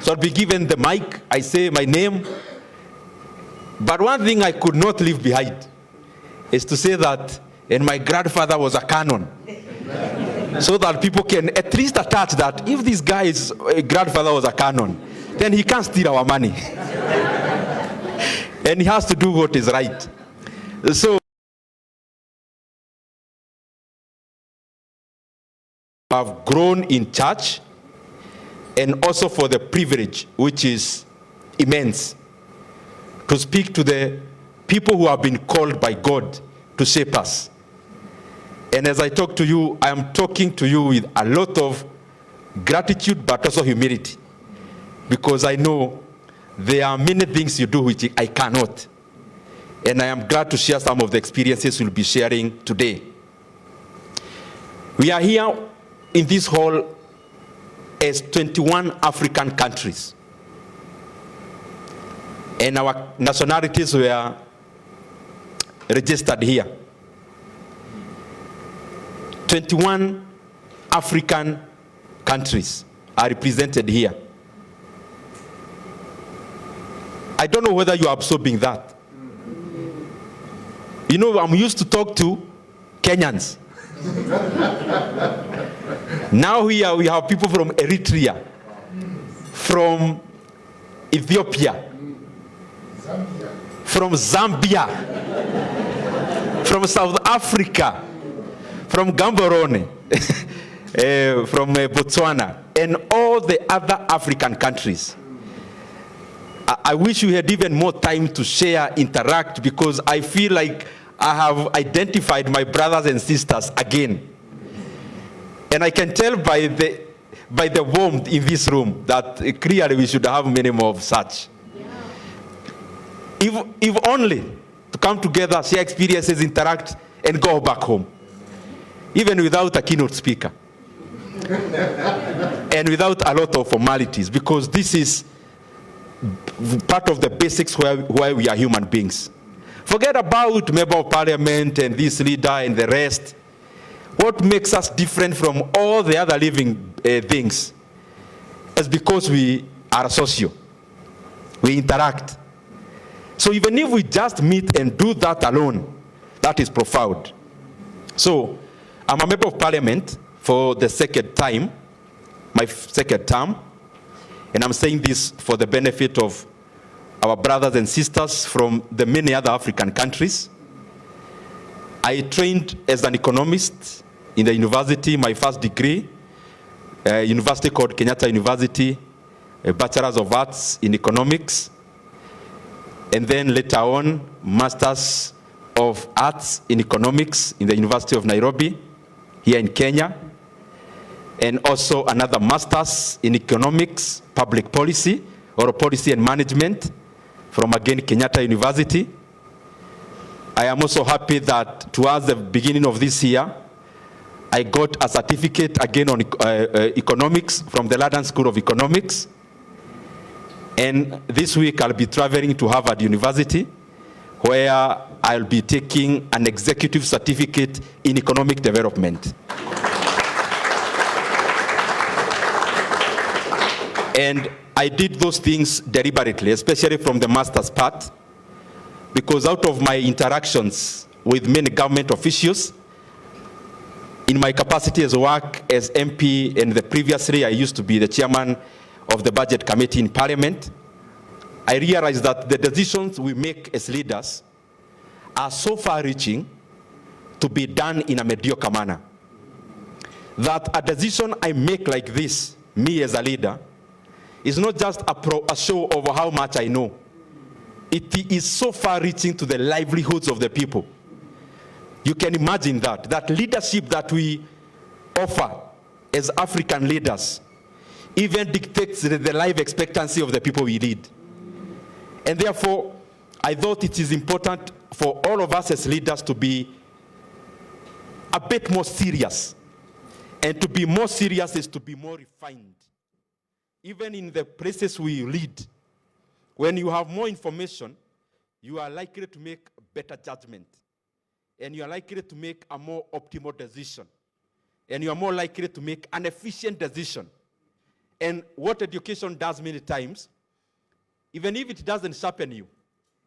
So I'll be given the mic, I say my name. But one thing I could not leave behind is to say that, and my grandfather was a canon. So that people can at least attach that if this guy's grandfather was a canon, then he can't steal our money. And he has to do what is right. So I've grown in church, and also for the privilege, which is immense, to speak to the people who have been called by God to shape us. And as I talk to you, I am talking to you with a lot of gratitude, but also humility, because I know there are many things you do which I cannot. And I am glad to share some of the experiences we'll be sharing today. We are here in this hall as 21 African countries. And our nationalities were registered here. 21 African countries are represented here. I don't know whether you are absorbing that. You know, I'm used to talk to Kenyans. Now here we have people from Eritrea, from Ethiopia, from Zambia, from South Africa, from Gaborone, from Botswana, and all the other African countries. I wish we had even more time to share, interact, because I feel like I have identified my brothers and sisters again. And I can tell by the warmth in this room that clearly we should have many more of such. Yeah. If only to come together, share experiences, interact, and go back home. Even without a keynote speaker. And without a lot of formalities, because this is part of the basics why we are human beings. Forget about member of parliament and this leader and the rest. What makes us different from all the other living things is because we are social. We interact. So even if we just meet and do that alone, that is profound. So I'm a member of parliament for the second time, my second term, and I'm saying this for the benefit of our brothers and sisters from the many other African countries. I trained as an economist in the university, my first degree, a university called Kenyatta University, a Bachelor's of Arts in Economics, and then later on, Masters of Arts in Economics in the University of Nairobi, here in Kenya, and also another Master's in Economics, Public Policy, or Policy and Management, from again Kenyatta University. I am also happy that towards the beginning of this year, I got a certificate again on economics from the London School of Economics. And this week I'll be traveling to Harvard University, where I'll be taking an executive certificate in economic development. And I did those things deliberately, especially from the master's part, because out of my interactions with many government officials, in my capacity as work as MP, and previously I used to be the chairman of the budget committee in parliament, I realized that the decisions we make as leaders are so far-reaching to be done in a mediocre manner. That a decision I make like this, me as a leader, is not just a show of how much I know. It is so far-reaching to the livelihoods of the people. You can imagine that leadership that we offer as African leaders even dictates the life expectancy of the people we lead. And therefore, I thought it is important for all of us as leaders to be a bit more serious. And to be more serious is to be more refined. Even in the places we lead, when you have more information, you are likely to make better judgment. And you are likely to make a more optimal decision. And you are more likely to make an efficient decision. And what education does many times, even if it doesn't sharpen you,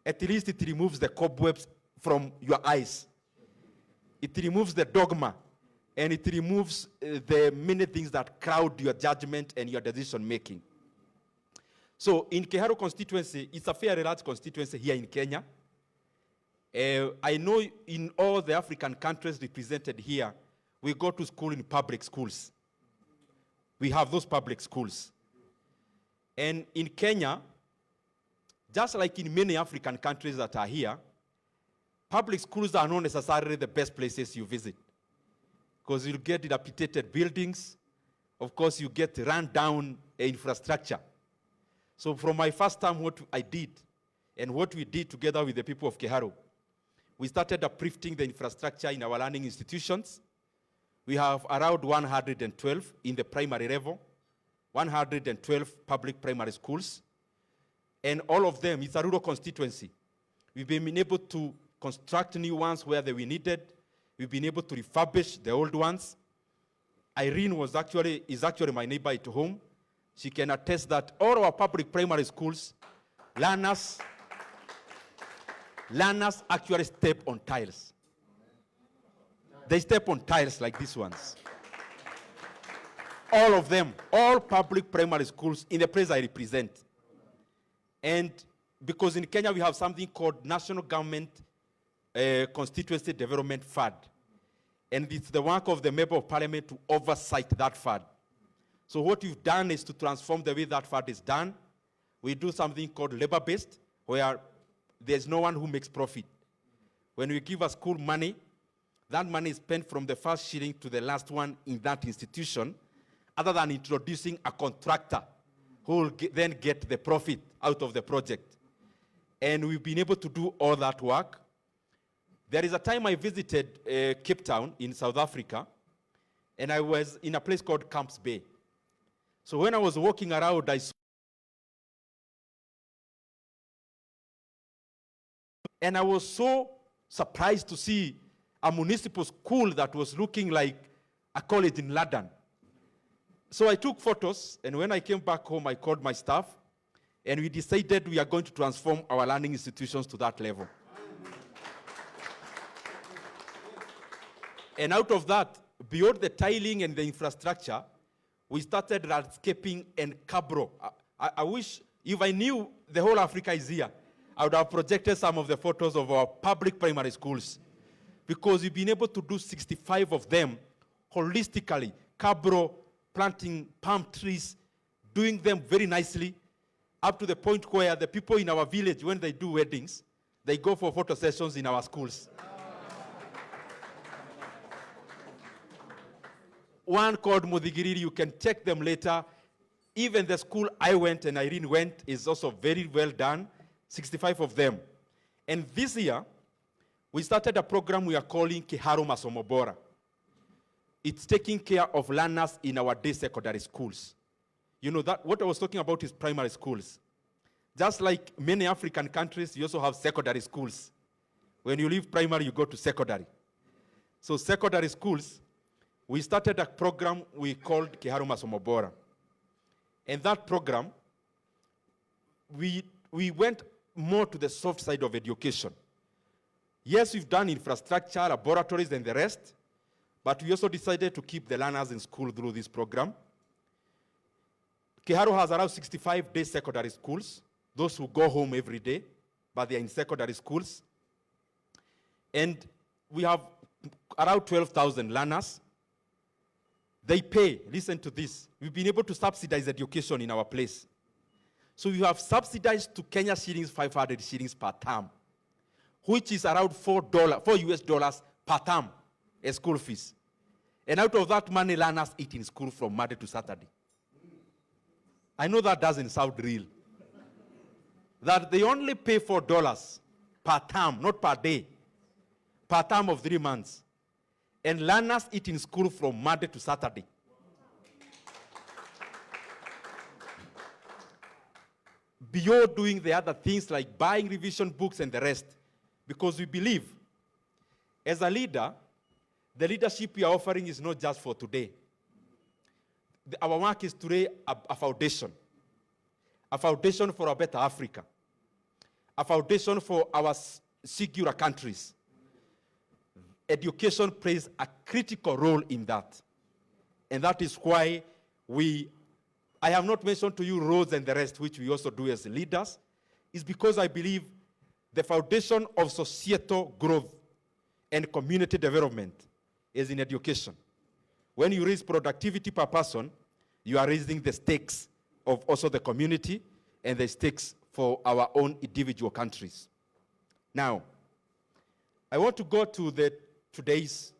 at least it removes the cobwebs from your eyes. It removes the dogma, and it removes the many things that crowd your judgment and your decision making. So in Keharu constituency, it's a fairly large constituency here in Kenya. I know in all the African countries represented here, we go to school in public schools. We have those public schools. And in Kenya, just like in many African countries that are here, public schools are not necessarily the best places you visit, because you get dilapidated buildings. Of course, you get run down infrastructure. So from my first time, what I did, and what we did together with the people of Keharu, we started uplifting the infrastructure in our learning institutions. We have around 112 in the primary level, 112 public primary schools, and all of them, it's a rural constituency. We've been able to construct new ones where they were needed. We've been able to refurbish the old ones. Irene is actually my neighbor at home. She can attest that all our public primary schools, learners actually step on tiles. They step on tiles like these ones. All of them, all public primary schools in the place I represent. And because in Kenya we have something called National Government Constituency Development Fund. And it's the work of the Member of Parliament to oversight that fund. So what we've done is to transform the way that fund is done. We do something called labor-based, where there's no one who makes profit. When we give a school money, that money is spent from the first shilling to the last one in that institution, other than introducing a contractor who will then get the profit out of the project. And we've been able to do all that work. There is a time I visited Cape Town in South Africa, and I was in a place called Camps Bay. So when I was walking around, I saw, and I was so surprised to see a municipal school that was looking like a college in London. So I took photos, and when I came back home, I called my staff, and we decided we are going to transform our learning institutions to that level. And out of that, beyond the tiling and the infrastructure, we started landscaping and cabro. I wish, if I knew the whole Africa is here, I would have projected some of the photos of our public primary schools, because we've been able to do 65 of them holistically, cabro, planting palm trees, doing them very nicely, up to the point where the people in our village, when they do weddings, they go for photo sessions in our schools. One called Mudigiriri, you can check them later. Even the school I went and Irene went is also very well done, 65 of them. And this year, we started a program we are calling Keharu Masomo Bora. It's taking care of learners in our day secondary schools. You know, that what I was talking about is primary schools. Just like many African countries, you also have secondary schools. When you leave primary, you go to secondary. So secondary schools, we started a program we called Keharu Masomo Bora. And that program, we went more to the soft side of education. Yes, we've done infrastructure, laboratories, and the rest, but we also decided to keep the learners in school through this program. Keharu has around 65 day secondary schools, those who go home every day, but they are in secondary schools. And we have around 12,000 learners. They pay, listen to this, we've been able to subsidize education in our place. So we have subsidized to Kenya shillings 500 shillings per term, which is around $4 US per term as school fees. And out of that money, learners eat in school from Monday to Saturday. I know that doesn't sound real. That they only pay $4 per term, not per day, per term of 3 months. And learners eat in school from Monday to Saturday. Beyond doing the other things like buying revision books and the rest, because we believe, as a leader, the leadership we are offering is not just for today. our work is to lay a foundation for a better Africa, a foundation for our secure countries. Education plays a critical role in that. And that is why I have not mentioned to you roads and the rest, which we also do as leaders, is because I believe the foundation of societal growth and community development is in education. When you raise productivity per person, you are raising the stakes of also the community and the stakes for our own individual countries. Now, I want to go to today's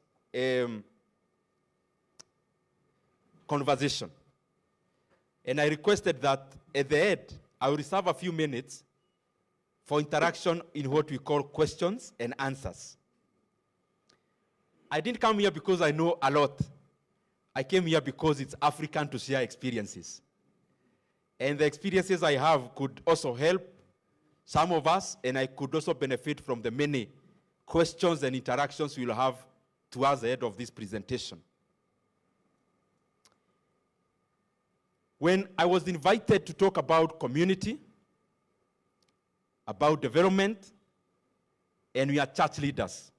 conversation. And I requested that at the end, I will reserve a few minutes for interaction in what we call questions and answers. I didn't come here because I know a lot. I came here because it's African to share experiences. And the experiences I have could also help some of us, and I could also benefit from the many questions and interactions we'll have towards the end of this presentation. When I was invited to talk about community, about development, and we are church leaders,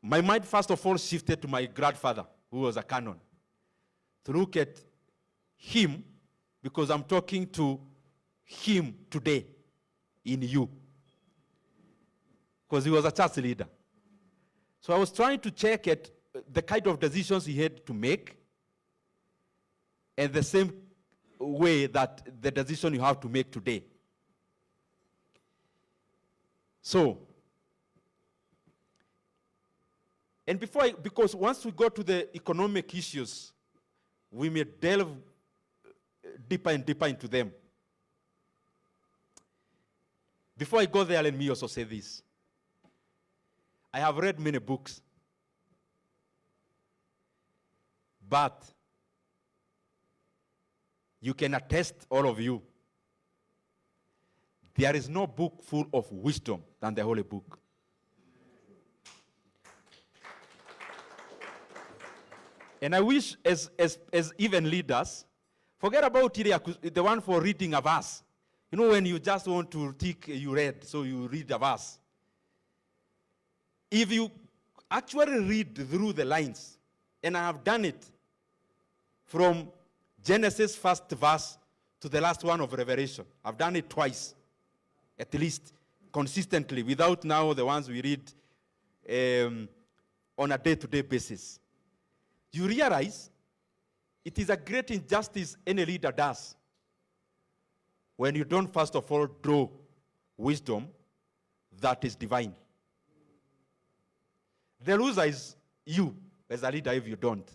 my mind first of all shifted to my grandfather, who was a canon, to look at him, because I'm talking to him today in you, because he was a church leader. So I was trying to check at the kind of decisions he had to make, and the same way that the decision you have to make today. So, and because once we go to the economic issues, we may delve deeper and deeper into them. Before I go there, let me also say this. I have read many books, but you can attest, all of you, there is no book full of wisdom than the Holy Book. And I wish, as even leaders, forget about the one for reading a verse. You know, when you just want to tick, you read, so you read a verse. If you actually read through the lines, and I have done it from Genesis first verse to the last one of Revelation. I've done it twice, at least, consistently, without now the ones we read on a day-to-day basis. You realize it is a great injustice any leader does when you don't, first of all, draw wisdom that is divine. The loser is you as a leader if you don't.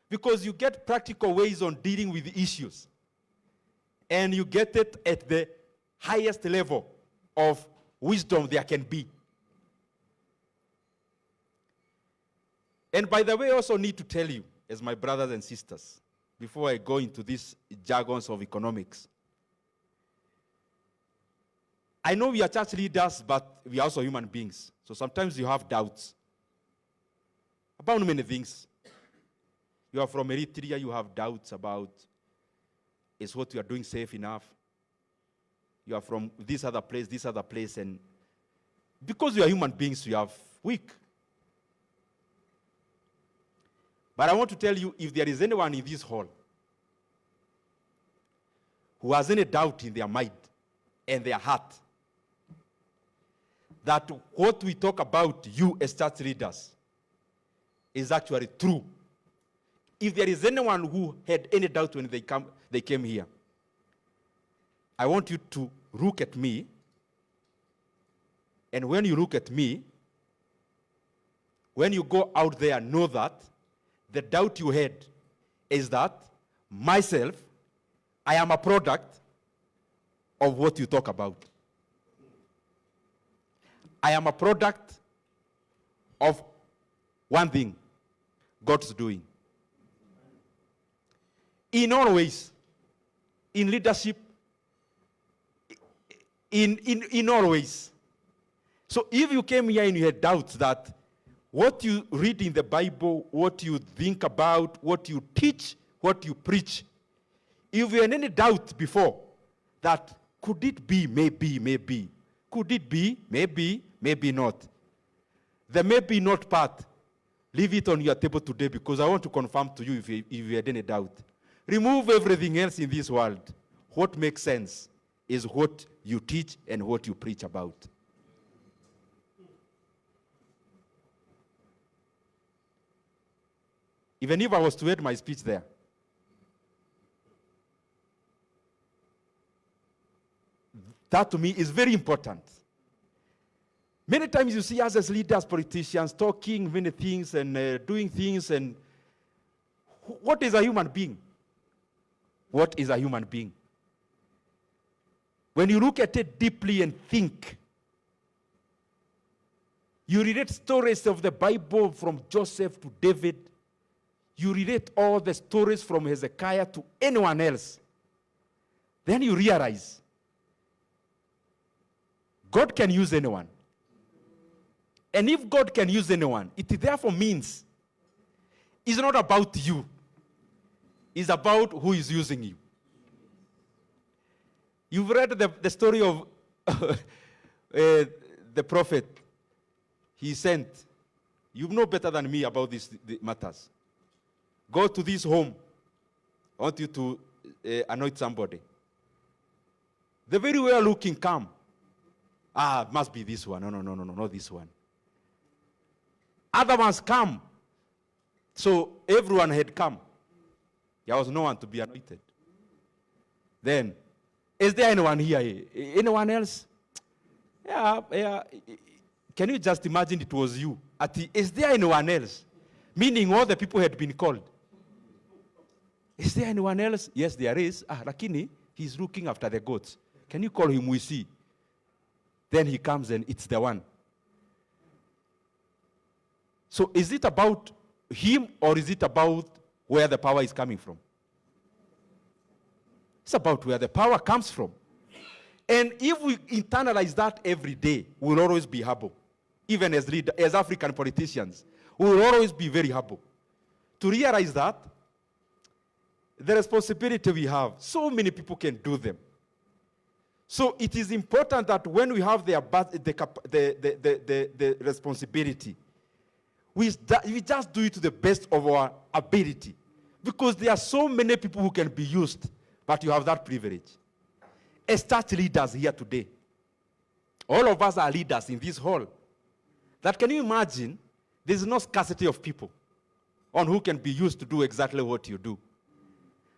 Because you get practical ways on dealing with issues. And you get it at the highest level of wisdom there can be. And by the way, I also need to tell you, as my brothers and sisters, before I go into these jargons of economics, I know we are church leaders, but we are also human beings. So sometimes you have doubts about many things. You are from Eritrea, you have doubts about, is what you are doing safe enough? You are from this other place, and because we are human beings, we are weak. But I want to tell you, if there is anyone in this hall who has any doubt in their mind and their heart that what we talk about you as church leaders is actually true, if there is anyone who had any doubt when they came here, I want you to look at me, and when you look at me, when you go out there, know that the doubt you had is that myself, I am a product of what you talk about. I am a product of one thing, God's doing. In all ways, in leadership, in all ways. So if you came here and you had doubts that What you read in the Bible, what you think about, what you teach, what you preach. If you had any doubt before that could it be, maybe. Could it be, maybe not. The maybe not part, leave it on your table today because I want to confirm to you if you had any doubt. Remove everything else in this world. What makes sense is what you teach and what you preach about. Even if I was to end my speech there, that to me is very important. Many times you see us as leaders, politicians, talking many things and doing things. And what is a human being? What is a human being? When you look at it deeply and think, you relate stories of the Bible from Joseph to David. You relate all the stories from Hezekiah to anyone else. Then you realize God can use anyone. And if God can use anyone, it therefore means it's not about you. It's about who is using you. You've read the story of the prophet he sent. You know better than me about these matters. Go to this home. I want you to anoint somebody. The very well looking come. Must be this one. No, not this one. Other ones come. So everyone had come. There was no one to be anointed. Then, is there anyone here? Anyone else? Yeah. Can you just imagine it was you? Is there anyone else? Meaning all the people had been called. Is there anyone else? Yes, there is. Lakini, he's looking after the goats. Can you call him? We see. Then he comes and it's the one. So is it about him or is it about where the power is coming from? It's about where the power comes from. And if we internalize that every day, we'll always be humble. Even as African politicians, we will always be very humble. To realize that the responsibility we have, so many people can do them. So it is important that when we have the responsibility, we just do it to the best of our ability. Because there are so many people who can be used, but you have that privilege. As church leaders here today, all of us are leaders in this hall. That can you imagine, there's no scarcity of people on who can be used to do exactly what you do.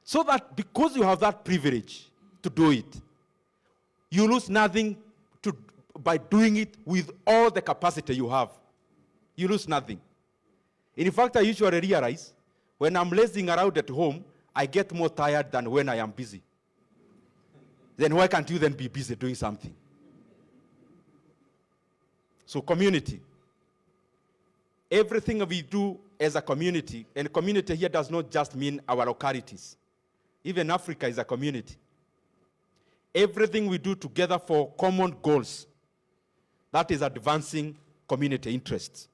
So that because you have that privilege to do it, you lose nothing by doing it with all the capacity you have. You lose nothing. In fact, I usually realize when I'm lazing around at home, I get more tired than when I am busy. Then why can't you then be busy doing something? So community. Everything we do as a community, and community here does not just mean our localities. Even Africa is a community. Everything we do together for common goals, that is advancing community interests.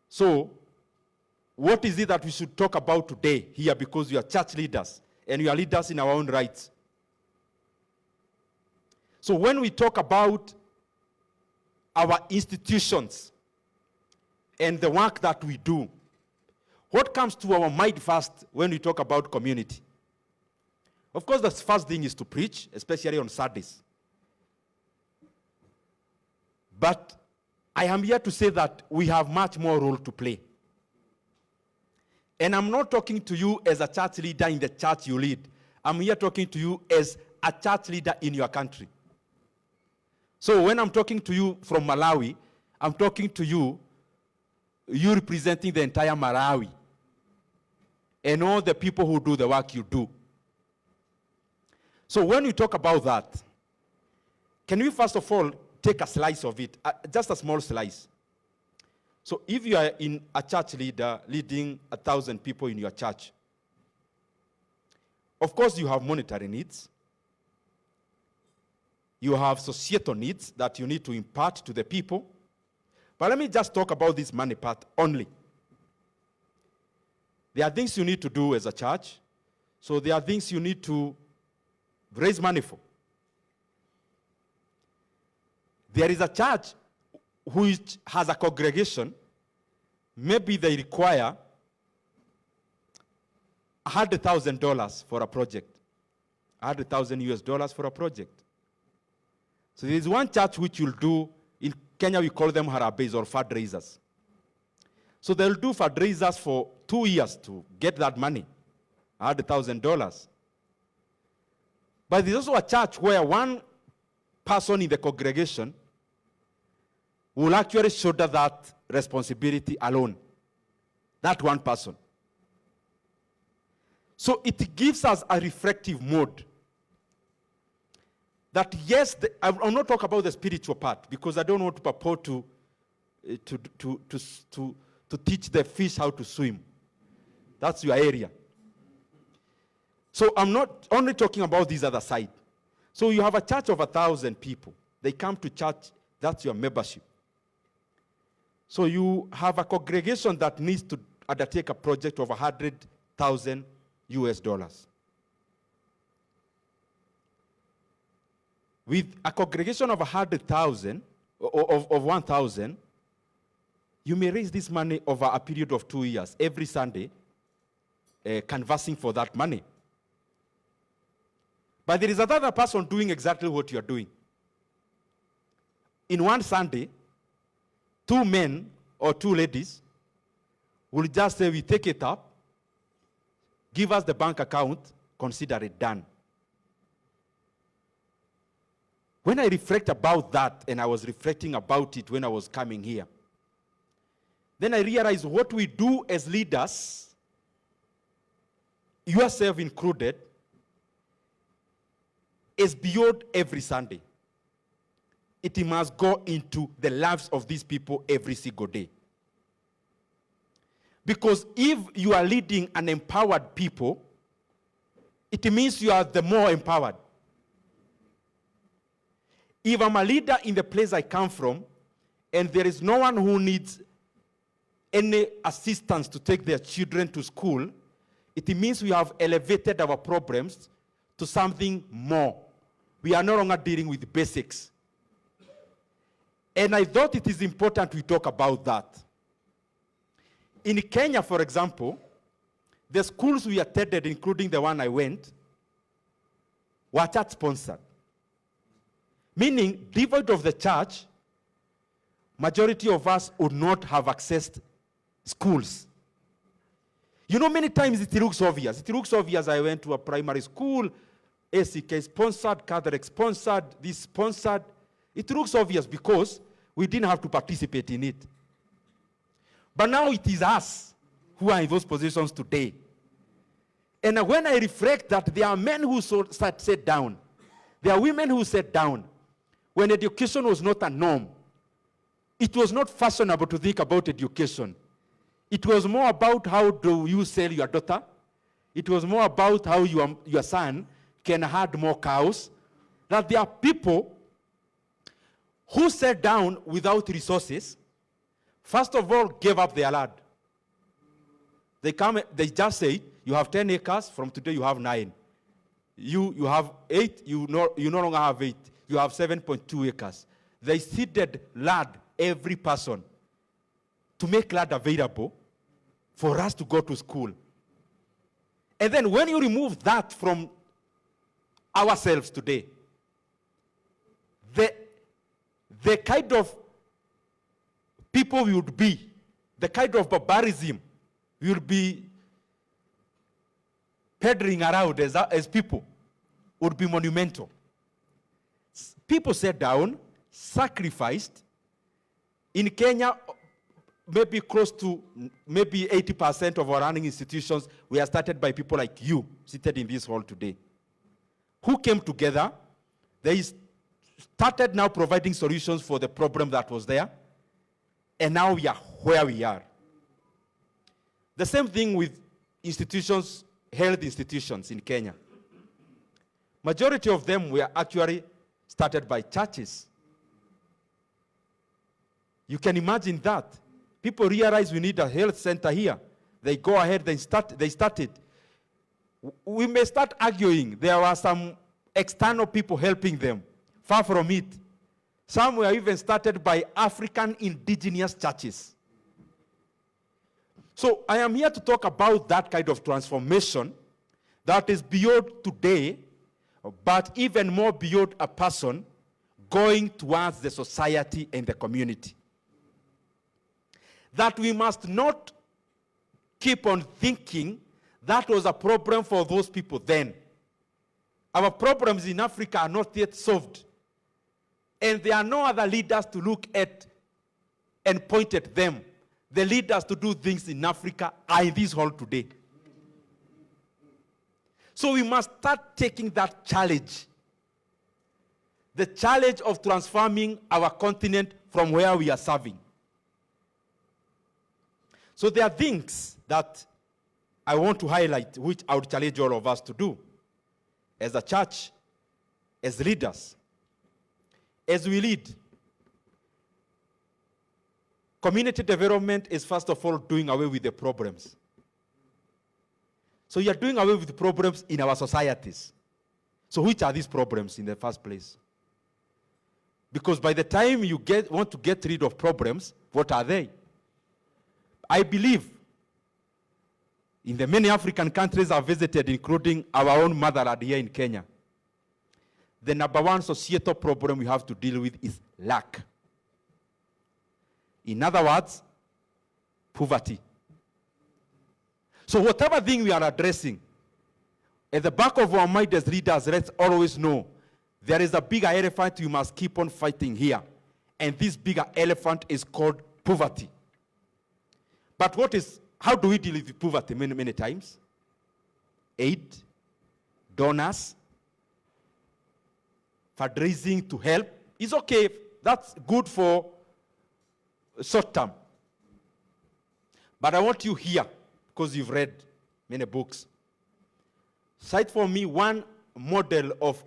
So, what is it that we should talk about today here, because we are church leaders and we are leaders in our own rights? So when we talk about our institutions and the work that we do, what comes to our mind first when we talk about community? Of course, the first thing is to preach, especially on Sundays. But I am here to say that we have much more role to play. And I'm not talking to you as a church leader in the church you lead. I'm here talking to you as a church leader in your country. So when I'm talking to you from Malawi, I'm talking to you representing the entire Malawi and all the people who do the work you do. So when we talk about that, can we first of all take a slice of it, just a small slice? So if you are in a church leader leading 1,000 people in your church, of course you have monetary needs. You have societal needs that you need to impart to the people. But let me just talk about this money part only. There are things you need to do as a church. So there are things you need to raise money for. There is a church which has a congregation. Maybe they require $100,000 for a project. $100,000 for a project. So there is one church which will do, in Kenya we call them harambes or fundraisers. So they'll do fundraisers for 2 years to get that money, $100,000. But there's also a church where one person in the congregation will actually shoulder that responsibility alone. That one person. So it gives us a reflective mode. That yes, I'll not talk about the spiritual part because I don't want to purport to teach the fish how to swim. That's your area. So I'm not only talking about this other side. So you have a church of 1,000 people. They come to church, that's your membership. So you have a congregation that needs to undertake a project of $100,000. With a congregation of 100,000, of 1,000, you may raise this money over a period of 2 years, every Sunday, canvassing for that money. But there is another person doing exactly what you are doing. In one Sunday, 2 men or 2 ladies will just say, we take it up, give us the bank account, consider it done. When I reflect about that, and I was reflecting about it when I was coming here, then I realized what we do as leaders, yourself included, is beyond every Sunday. It must go into the lives of these people every single day. Because if you are leading an empowered people, it means you are the more empowered. If I'm a leader in the place I come from, and there is no one who needs any assistance to take their children to school, it means we have elevated our problems to something more. We are no longer dealing with basics. And I thought it is important we talk about that. In Kenya, for example, the schools we attended, including the one I went, were church-sponsored. Meaning, devoid of the church, majority of us would not have accessed schools. You know, many times it looks obvious. It looks obvious. I went to a primary school, ACK sponsored, Catholic sponsored, this sponsored. It looks obvious because we didn't have to participate in it. But now it is us who are in those positions today. And when I reflect that there are men who sat down, there are women who sat down, when education was not a norm, it was not fashionable to think about education. It was more about how do you sell your daughter. It was more about how your son can herd more cows. That there are people who sat down without resources, first of all, gave up their land. They just say, you have 10 acres, from today you have 9. You have 8, you no longer have 8. You have 7.2 acres. They seeded land, every person, to make land available for us to go to school. And then when you remove that from ourselves today, the kind of people we would be, the kind of barbarism we would be peddling around as people would be monumental. People sat down, sacrificed. In Kenya, maybe close to 80% of our running institutions were started by people like you, seated in this hall today, who came together. They started now providing solutions for the problem that was there. And now we are where we are. The same thing with institutions, health institutions in Kenya. Majority of them were actually started by churches. You can imagine that. People realize we need a health center here. They go ahead, they start it. We may start arguing. There are some external people helping them. Far from it. Some were even started by African indigenous churches. So I am here to talk about that kind of transformation that is beyond today, but even more beyond a person going towards the society and the community. That we must not keep on thinking that was a problem for those people then. Our problems in Africa are not yet solved. And there are no other leaders to look at and point at them. The leaders to do things in Africa are in this hall today. So we must start taking that challenge. The challenge of transforming our continent from where we are serving. So there are things that I want to highlight, which I would challenge all of us to do. As a church, as leaders, as we lead. Community development is first of all doing away with the problems. So you are doing away with the problems in our societies. So which are these problems in the first place? Because by the time you want to get rid of problems, what are they? I believe in the many African countries I've visited, including our own motherland here in Kenya, the number one societal problem we have to deal with is lack. In other words, poverty. So whatever thing we are addressing, at the back of our mind as leaders, let's always know there is a bigger elephant you must keep on fighting here. And this bigger elephant is called poverty. But how do we deal with poverty many times? Aid, donors, fundraising to help. It's okay. That's good for short term. But I want you here, because you've read many books. Cite for me one model of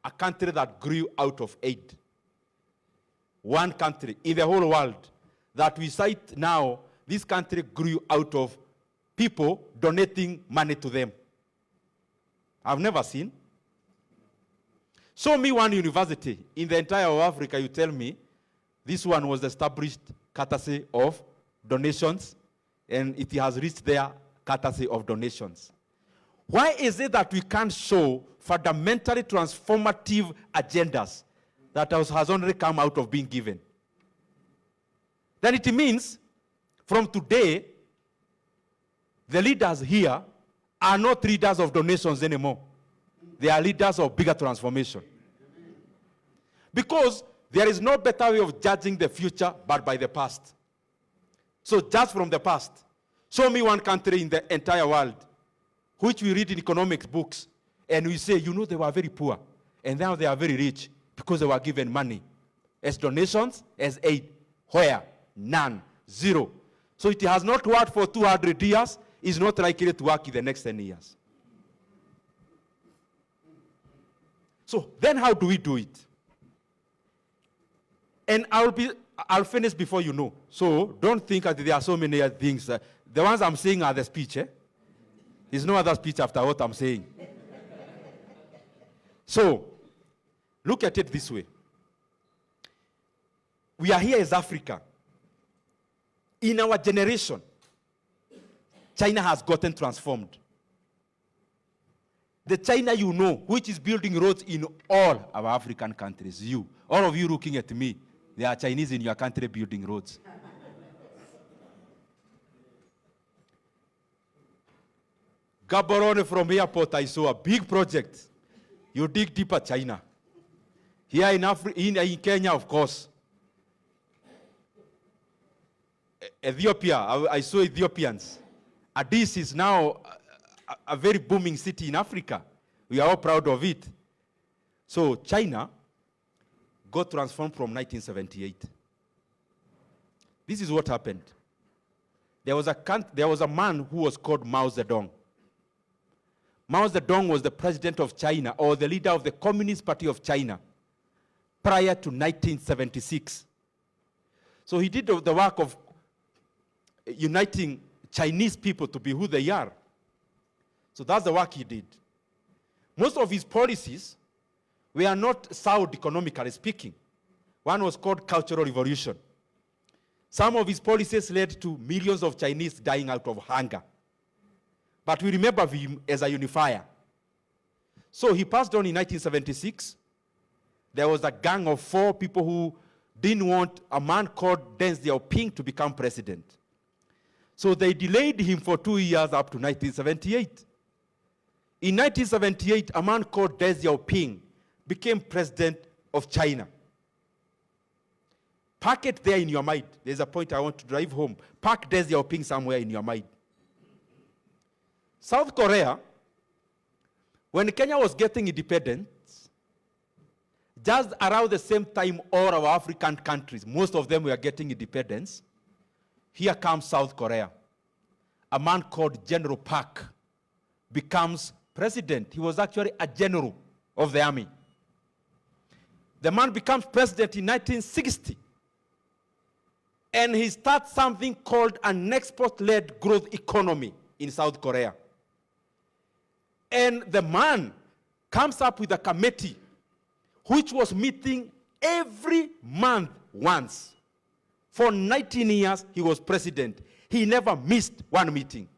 a country that grew out of aid. One country in the whole world that we cite now, this country grew out of people donating money to them. I've never seen. Show me one university in the entire of Africa, you tell me, this one was established courtesy of donations, and it has reached there courtesy of donations. Why is it that we can't show fundamentally transformative agendas that has only come out of being given? Then it means, from today, the leaders here are not leaders of donations anymore. They are leaders of bigger transformation. Because there is no better way of judging the future but by the past. So judge from the past. Show me one country in the entire world which we read in economics books and we say, you know, they were very poor and now they are very rich because they were given money. As donations, as aid. Where? None. Zero. So it has not worked for 200 years. It's not likely to work in the next 10 years. So then how do we do it? And I'll finish before you know. So don't think that there are so many other things. The ones I'm saying are the speech. There's no other speech after what I'm saying. So look at it this way. We are here as Africa. In our generation, China has gotten transformed. The China you know, which is building roads in all our African countries, all of you looking at me, there are Chinese in your country building roads. Gaborone from airport, I saw a big project. You dig deeper, China. Here in Kenya, of course. Ethiopia, I saw Ethiopians. Addis is now a very booming city in Africa. We are all proud of it. So China got transformed from 1978. This is what happened. There was a man who was called Mao Zedong. Mao Zedong was the president of China, or the leader of the Communist Party of China, prior to 1976. So he did the work of uniting Chinese people to be who they are. So that's the work he did. Most of his policies were not sound economically speaking. One was called Cultural Revolution. Some of his policies led to millions of Chinese dying out of hunger. But we remember him as a unifier. So he passed on in 1976. There was a gang of 4 people who didn't want a man called Deng Xiaoping to become president. So they delayed him for 2 years up to 1978. In 1978, a man called Deng Xiaoping became president of China. Park it there in your mind. There's a point I want to drive home. Park Deng Xiaoping somewhere in your mind. South Korea, when Kenya was getting independence, just around the same time all our African countries, most of them were getting independence, here comes South Korea. A man called General Park becomes president. He was actually a general of the army. The man becomes president in 1960. And he starts something called an export-led growth economy in South Korea. And the man comes up with a committee which was meeting every month once. For 19 years, he was president. He never missed one meeting.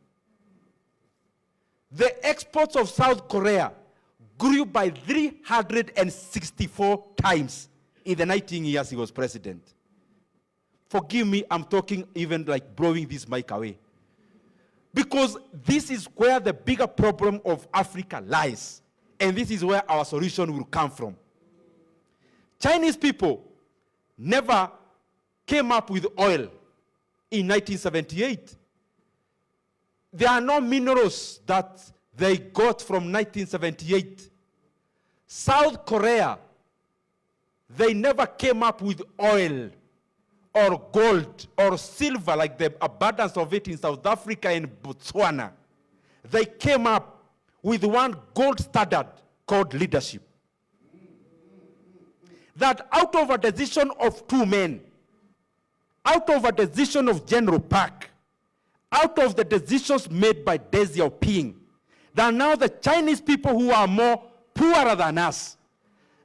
The exports of South Korea grew by 364 times in the 19 years he was president. Forgive me, I'm talking even like blowing this mic away. Because this is where the bigger problem of Africa lies. And this is where our solution will come from. Chinese people never came up with oil in 1978. There are no minerals that they got from 1978. South Korea, they never came up with oil or gold or silver like the abundance of it in South Africa and Botswana. They came up with one gold standard called leadership. That out of a decision of 2 men, out of a decision of General Park, out of the decisions made by Deng Xiaoping, that now the Chinese people who are more poorer than us,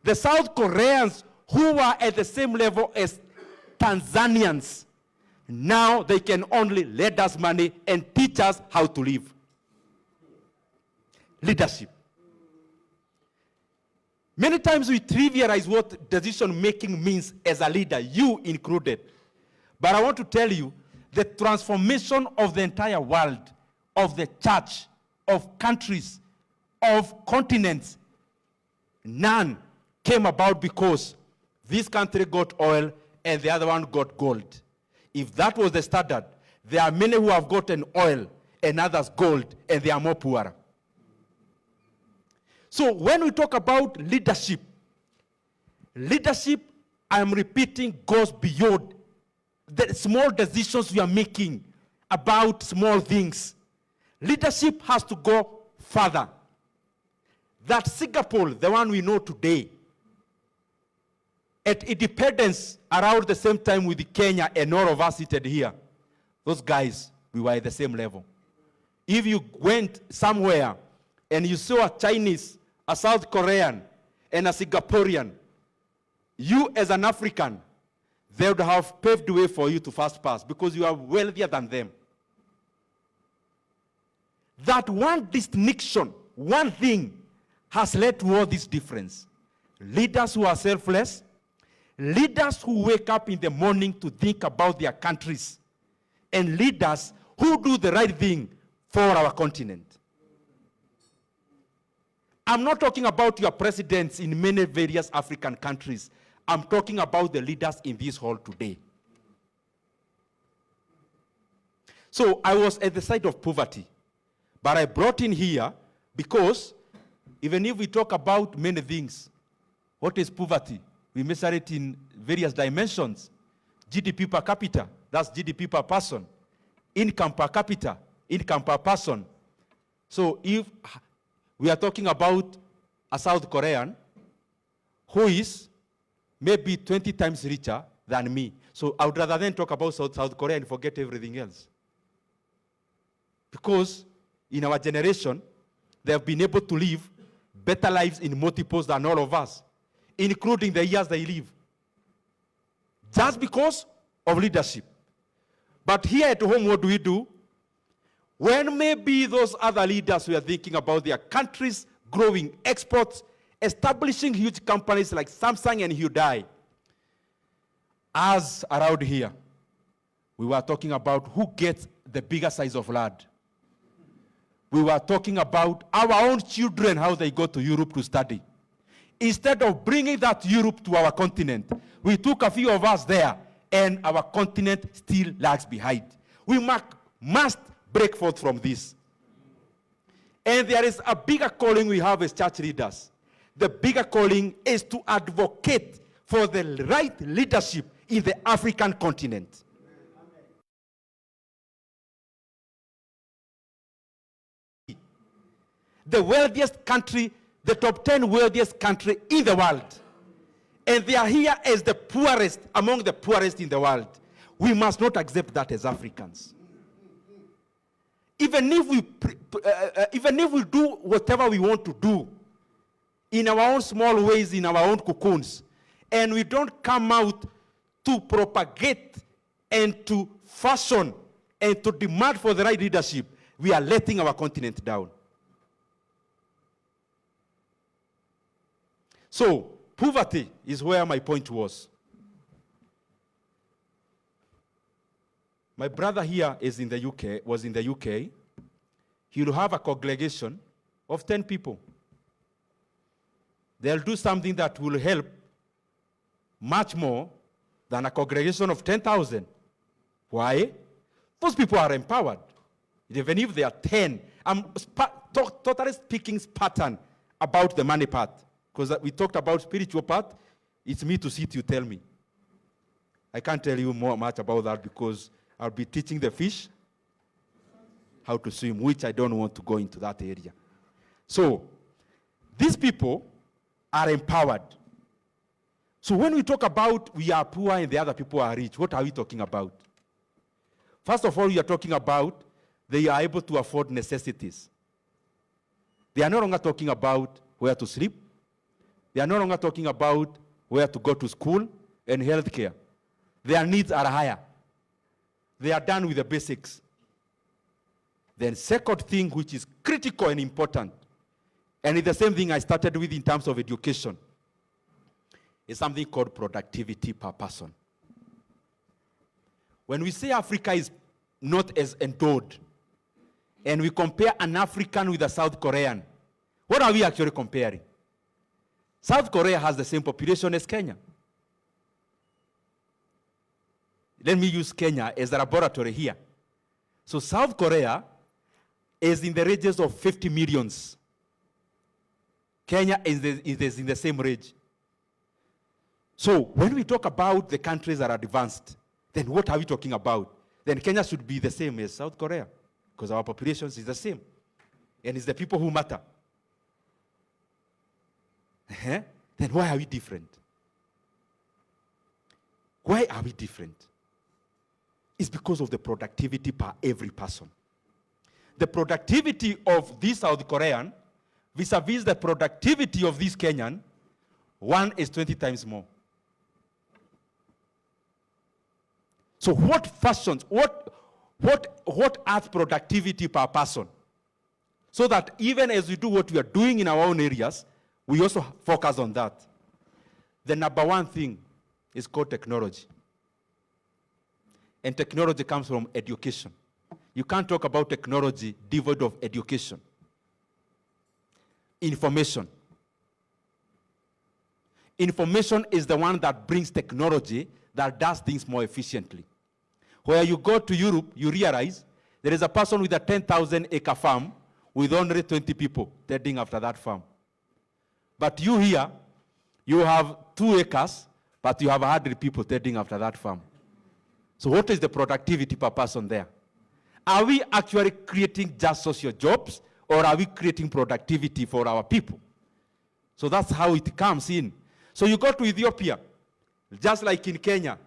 the South Koreans who are at the same level as Tanzanians, now they can only lend us money and teach us how to live. Leadership. Many times we trivialize what decision-making means as a leader, you included. But I want to tell you, the transformation of the entire world, of the church, of countries, of continents, none came about because this country got oil and the other one got gold. If that was the standard, there are many who have gotten oil and others gold, and they are more poorer. So when we talk about leadership, leadership, I am repeating, goes beyond the small decisions we are making about small things. Leadership has to go further. That Singapore, the one we know today, at independence around the same time with Kenya and all of us seated here, those guys, we were at the same level. If you went somewhere and you saw a Chinese, a South Korean, and a Singaporean, you as an African, they would have paved the way for you to fast pass because you are wealthier than them. That one distinction, one thing, has led to all this difference. Leaders who are selfless, leaders who wake up in the morning to think about their countries, and leaders who do the right thing for our continent. I'm not talking about your presidents in many various African countries. I'm talking about the leaders in this hall today. So I was at the side of poverty, but I brought in here because even if we talk about many things, what is poverty? We measure it in various dimensions. GDP per capita, that's GDP per person. Income per capita, income per person. So if we are talking about a South Korean who is maybe 20 times richer than me. So I would rather then talk about South Korea and forget everything else. Because in our generation, they have been able to live better lives in multiples than all of us, including the years they live. Just because of leadership. But here at home, what do we do? When maybe those other leaders were thinking about their countries growing exports, establishing huge companies like Samsung and Hyundai, as around here, we were talking about who gets the bigger size of land. We were talking about our own children, how they go to Europe to study. Instead of bringing that Europe to our continent, we took a few of us there, and our continent still lags behind. We must break forth from this. And there is a bigger calling we have as church leaders. The bigger calling is to advocate for the right leadership in the African continent. The wealthiest country, the top 10 wealthiest country in the world. And they are here as the poorest, among the poorest in the world. We must not accept that as Africans. Even if we do whatever we want to do, in our own small ways, in our own cocoons, and we don't come out to propagate and to fashion and to demand for the right leadership, we are letting our continent down. So, poverty is where my point was. My brother here is in the UK, was in the UK. He will have a congregation of 10 people. They'll do something that will help much more than a congregation of 10,000. Why? Those people are empowered. Even if they are 10. I'm totally speaking Spartan about the money part. Because we talked about spiritual part. It's me to sit, you tell me. I can't tell you much about that because I'll be teaching the fish how to swim, which I don't want to go into that area. So, these people are empowered. So when we talk about we are poor and the other people are rich, what are we talking about? First of all, we are talking about they are able to afford necessities. They are no longer talking about where to sleep. They are no longer talking about where to go to school and healthcare. Their needs are higher. They are done with the basics. Then second thing, which is critical and important, and it's the same thing I started with in terms of education, is something called productivity per person. When we say Africa is not as endowed, and we compare an African with a South Korean, what are we actually comparing? South Korea has the same population as Kenya. Let me use Kenya as a laboratory here. So South Korea is in the ranges of 50 millions. Kenya is in the same range. So when we talk about the countries that are advanced, then what are we talking about? Then Kenya should be the same as South Korea because our population is the same. And it's the people who matter. Then why are we different? Why are we different? It's because of the productivity per every person. The productivity of this South Korean vis-a-vis the productivity of this Kenyan, one is 20 times more. So what fashions, what adds productivity per person? So that even as we do what we are doing in our own areas, we also focus on that. The number one thing is called technology. And technology comes from education. You can't talk about technology devoid of education. Information. Information is the one that brings technology that does things more efficiently. Where you go to Europe, you realize there is a person with a 10,000 acre farm with only 20 people tending after that farm. But you here, you have 2 acres, but you have 100 people tending after that farm. So what is the productivity per person there? Are we actually creating just social jobs, or are we creating productivity for our people? So that's how it comes in. So you go to Ethiopia, just like in Kenya,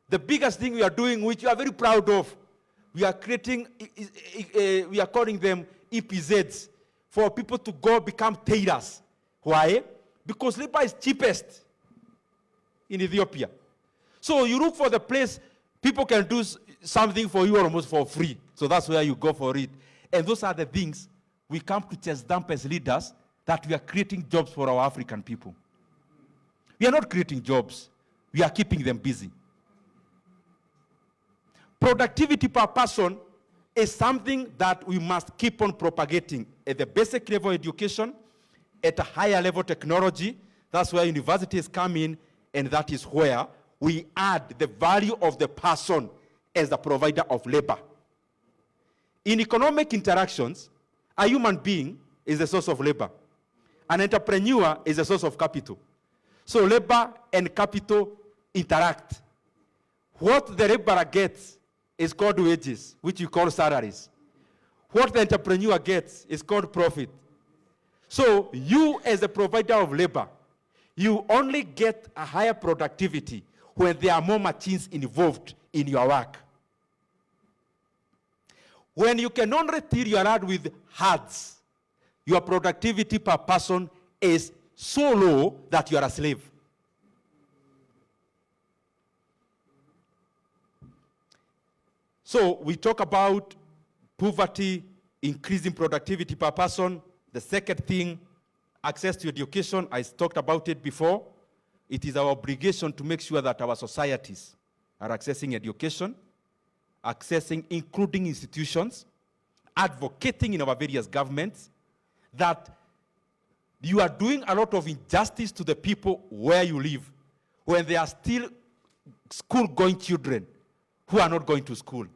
The biggest thing we are doing, which we are very proud of, we are creating, we are calling them EPZs, for people to go become tailors. Why? Because labor is cheapest in Ethiopia. So you look for the place people can do something for you almost for free. So that's where you go for it. And those are the things we come to chest dump as leaders, that we are creating jobs for our African people. We are not creating jobs. We are keeping them busy. Productivity per person is something that we must keep on propagating at the basic level education, at a higher level technology. That's where universities come in, and that is where we add the value of the person as the provider of labor. In economic interactions, a human being is the source of labor. An entrepreneur is the source of capital. So labor and capital interact. What the laborer gets is called wages, which you call salaries. What the entrepreneur gets is called profit. So you, as a provider of labor, you only get a higher productivity when there are more machines involved in your work. When you can only till your yard with hands, your productivity per person is so low that you are a slave. So we talk about poverty, increasing productivity per person. The second thing, access to education. I talked about it before. It is our obligation to make sure that our societies are accessing education, accessing, including institutions, advocating in our various governments, that you are doing a lot of injustice to the people where you live, when there are still school-going children who are not going to school.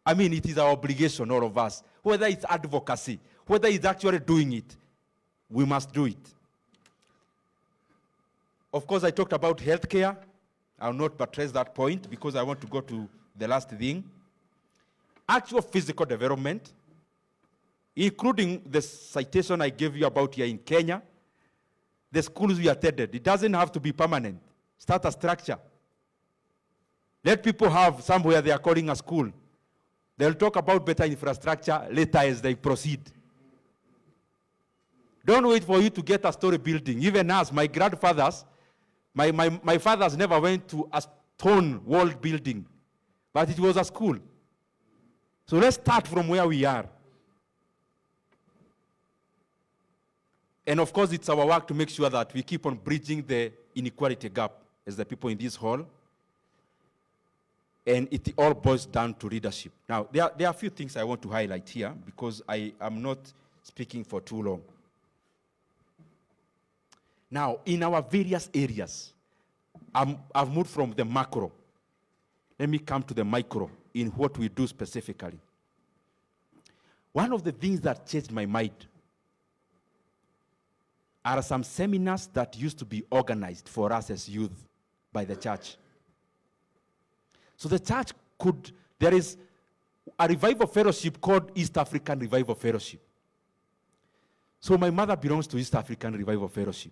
I mean, it is our obligation, all of us, whether it's advocacy, whether it's actually doing it, we must do it. Of course, I talked about healthcare. I'll not buttress that point because I want to go to the last thing. Actual physical development, including the citation I gave you about here in Kenya, the schools we attended. It doesn't have to be permanent. Start a structure. Let people have somewhere they are calling a school. They'll talk about better infrastructure later as they proceed. Don't wait for you to get a story building. Even us, my grandfathers, my fathers never went to a stone walled building, but it was a school. So let's start from where we are. And of course, it's our work to make sure that we keep on bridging the inequality gap as the people in this hall. And it all boils down to leadership. Now, there are a few things I want to highlight here because I am not speaking for too long. Now, in our various areas, I've moved from the macro. Let me come to the micro in what we do specifically. One of the things that changed my mind are some seminars that used to be organized for us as youth by the church. So the church there is a revival fellowship called East African Revival Fellowship. So my mother belongs to East African Revival Fellowship.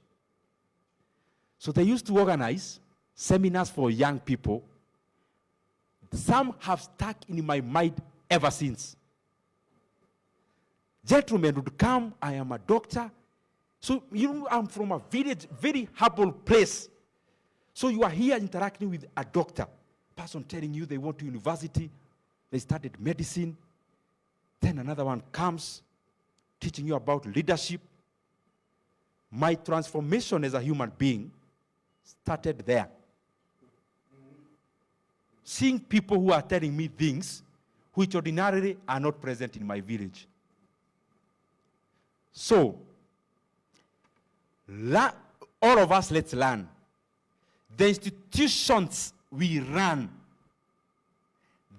So they used to organize seminars for young people. Some have stuck in my mind ever since. Gentlemen would come, I am a doctor. So, I'm from a village, very humble place. So you are here interacting with a doctor. Person telling you they went to university, they studied medicine. Then another one comes, teaching you about leadership. My transformation as a human being started there. Seeing people who are telling me things which ordinarily are not present in my village. So, all of us, let's learn. The institutions we run,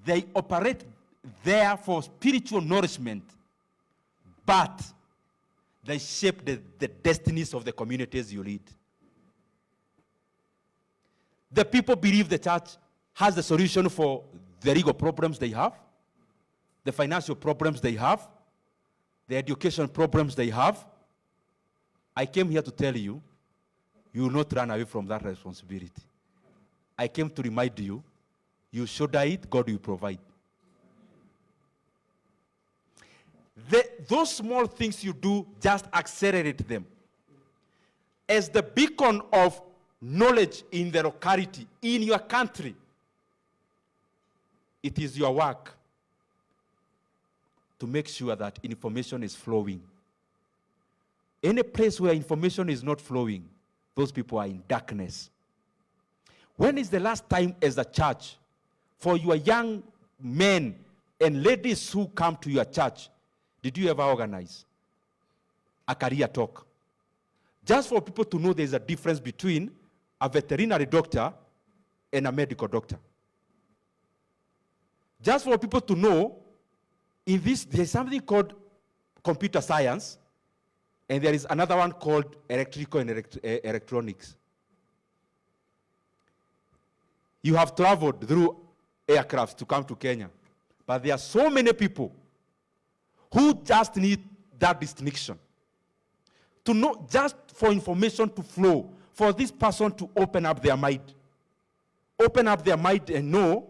they operate there for spiritual nourishment, but they shape the destinies of the communities you lead. The people believe the church has the solution for the legal problems they have, the financial problems they have, the education problems they have. I came here to tell you, you will not run away from that responsibility. I came to remind you, you shoulder it, God will provide. Those small things you do, just accelerate them. As the beacon of knowledge in the locality, in your country, it is your work to make sure that information is flowing. Any place where information is not flowing, those people are in darkness. When is the last time as a church, for your young men and ladies who come to your church, did you ever organize a career talk? Just for people to know there's a difference between a veterinary doctor and a medical doctor. Just for people to know, in this, there's something called computer science, and there is another one called electrical and electronics. You have traveled through aircrafts to come to Kenya, but there are so many people who just need that distinction. To know, just for information to flow, for this person to open up their mind. Open up their mind and know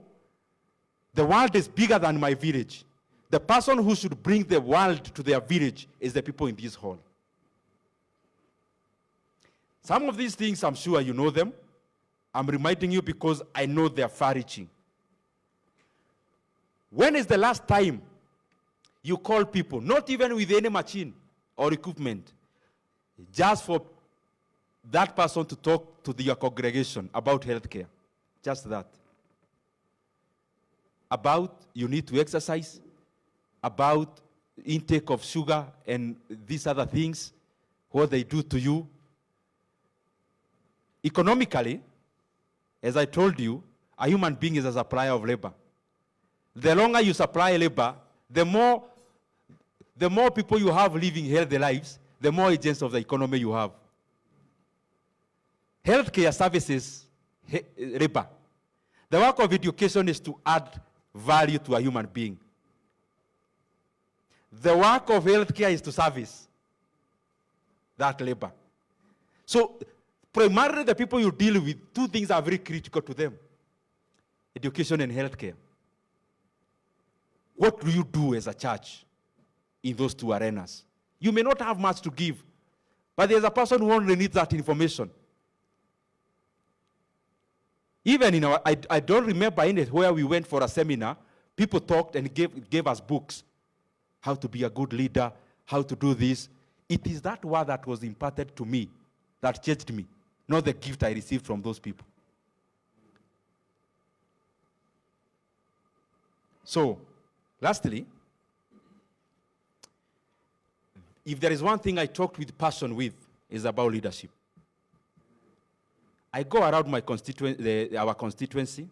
the world is bigger than my village. The person who should bring the world to their village is the people in this hall. Some of these things, I'm sure you know them. I'm reminding you because I know they're far-reaching. When is the last time you call people, not even with any machine or equipment, just for that person to talk to your congregation about healthcare? Just that. About you need to exercise, about intake of sugar and these other things, what they do to you. Economically, as I told you, a human being is a supplier of labor. The longer you supply labor, the more people you have living healthy lives, the more agents of the economy you have. Healthcare services, labor. The work of education is to add value to a human being. The work of healthcare is to service that labor. So, primarily the people you deal with, two things are very critical to them: education and healthcare. What do you do as a church in those two arenas? You may not have much to give, but there's a person who only needs that information. Even in our, I don't remember in it where we went for a seminar, people talked and gave us books, how to be a good leader, how to do this. It is that word that was imparted to me that changed me, not the gift I received from those people. So, lastly, if there is one thing I talked with passion with, is about leadership. I go around my our constituency,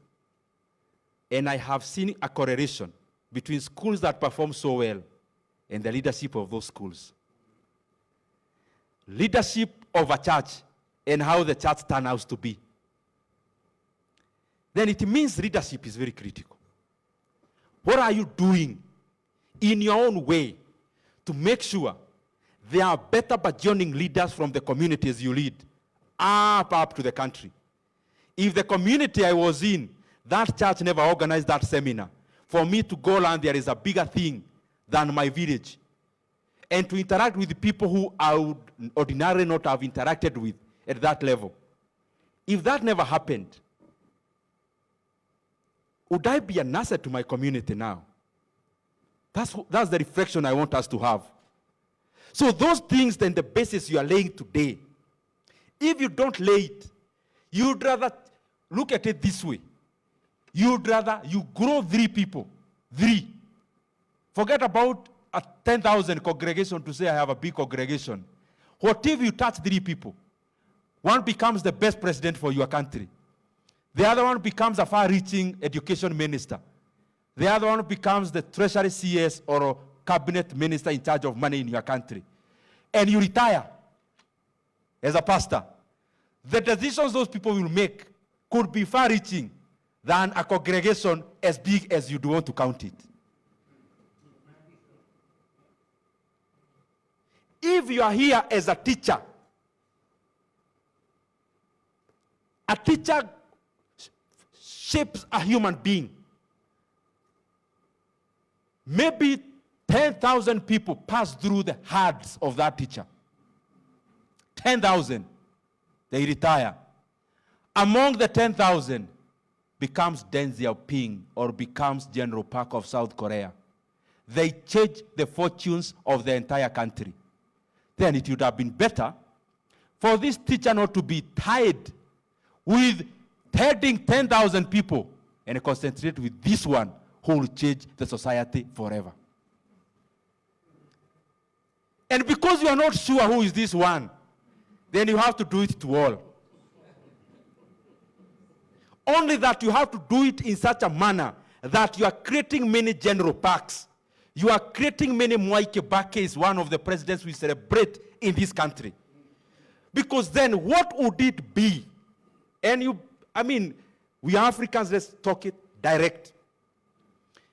and I have seen a correlation between schools that perform so well and the leadership of those schools. Leadership of a church and how the church turns out to be. Then it means leadership is very critical. What are you doing in your own way to make sure there are better burgeoning leaders from the communities you lead up to the country? If the community I was in, that church never organized that seminar, for me to go learn there is a bigger thing than my village, and to interact with the people who I would ordinarily not have interacted with at that level. If that never happened, would I be an asset to my community now? That's the reflection I want us to have. So those things, then the basis you are laying today, if you don't lay it, you'd rather look at it this way. You'd rather you grow 3 people. 3. Forget about a 10,000 congregation to say I have a big congregation. What if you touch 3 people? One becomes the best president for your country. The other one becomes a far-reaching education minister. The other one becomes the treasury CS or cabinet minister in charge of money in your country. And you retire as a pastor. The decisions those people will make could be far-reaching than a congregation as big as you do want to count it. If you are here as a teacher shapes a human being. Maybe 10,000 people pass through the hands of that teacher. 10,000, they retire. Among the 10,000 becomes Deng Xiaoping or becomes General Park of South Korea. They change the fortunes of the entire country. Then it would have been better for this teacher not to be tied with heading 10,000 people and concentrate with this one who will change the society forever. And because you are not sure who is this one, then you have to do it to all. Only that you have to do it in such a manner that you are creating many general parks. You are creating many Mwai Kibaki, one of the presidents we celebrate in this country. Because then what would it be? And we Africans, let's talk it direct.